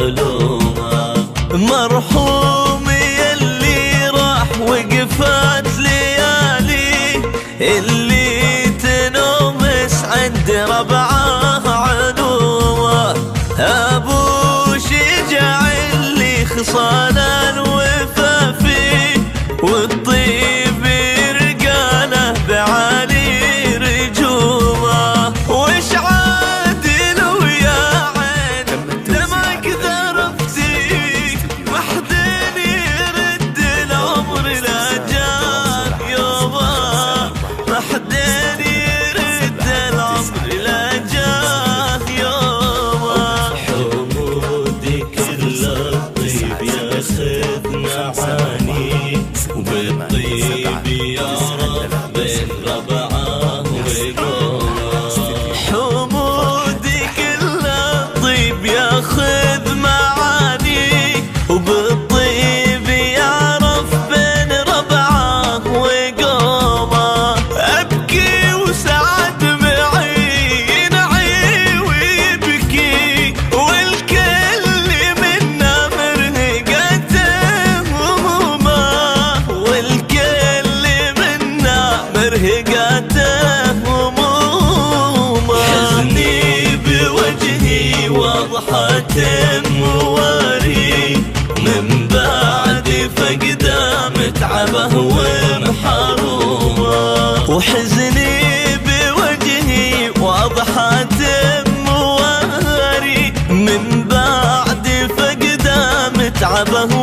علومه. مرحوم يلي راح وقفت ليالي، اللي تنومس عند ربعه علومه. ابو شجاع اللي خصال الوفا فيه، والطيب رجاله بعالي رجومه. وش عادل ويا عين دمك ذرفتي، محدن يرد العمر لا جاء يومه، محدن يرد العمر لا جاء يومه. حمودك اللطيف ياخذ معاني، وبالطيب يا رب بين ربعه وقومه. حمودك اللطيف ياخذ معاني، وبالطيب يعرف بين ربعه وقومه. ابكي وسعد معي ينعي ويبكي، والكل منا مرهقته همومه، والكل منا مرهقته همومه. حزني بوجهي وضحة مواري، من بعد فقده متعبه ومحرومه. وحزني بوجهي وضحة مواري، من بعد فقده متعبه